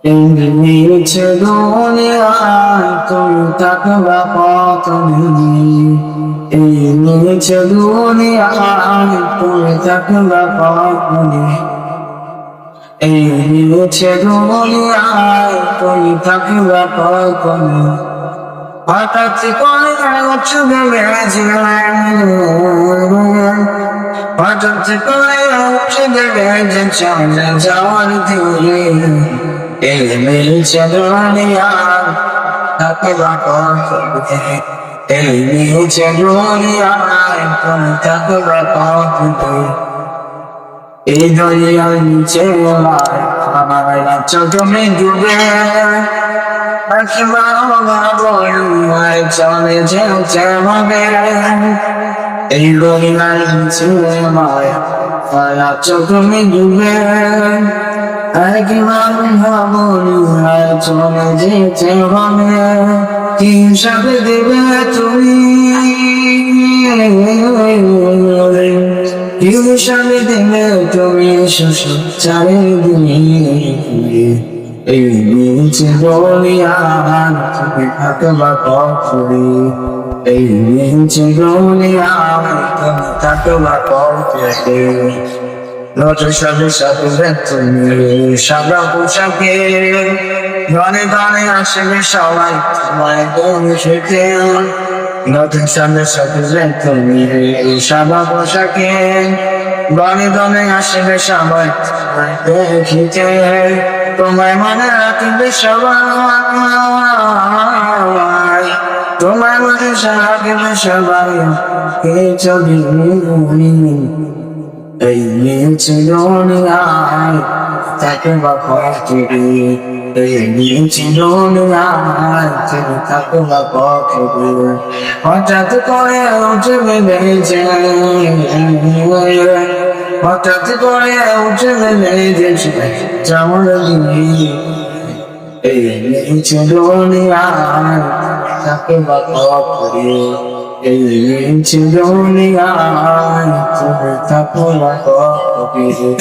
এই নিচে দুনিয়ায় তুমি থাকবা কতদিন, এই নিচে দুনিয়ায় তুমি থাকবা কতদিন, এই নিচে দুনিয়ায় তুমি থাকবা কতদিন। হঠাৎ করে উঠবে বেজেছিলাম, হঠাৎ করে উঠবে বেজে চলে যাওয়ার দিনে, এই নিচে দুনিয়ায় থাকবা কতদিন, এই নিচে দুনিয়ায় তুমি থাকবা কতদিন। এই দরিয়ার নিচে আমার চোখে ডুবে চলে যেতে হবে, এই দরিয়ার নিচে আমার চোখে ডুবে একবার ভাবনায় চলে যেতে হবে। কি হিসাবে দেবে তুমি, কি হিসাবে দেবে তুমি শ্বশুর চারিদিনে, এই নিচে দুনিয়ায় তুমি থাকবা কতদিন, এই নিচে দুনিয়ায় তুমি থাকবা কতদিন। নতুন সাথে সাথে তুমি সাদা পোশাকে গানে গানে আসবে সবাই তোমায় বসেতে, নতুন সাথে সাথে তুমি সাদা পোশাকে গানে গানে আসবে সবাই তোমায় দেখিতে, তোমায় মনে রাখবে সবাই, তোমায় মনে রাখবে সবাই কিছুদিন। এই নিচে দুনিয়ায় থাকবা কতদিন, এই নিচে দুনিয়ায় তুমি থাকবা কতদিন। হঠাৎ করে উঠবে বেজে, হঠাৎ করে উঠবে বেজে যাওয়ার দিনে, এই নিচে দুনিয়ায় থাকবা কতদিন, এই নিচে দুনিয়ায় তুমি থাকবা কতদিন।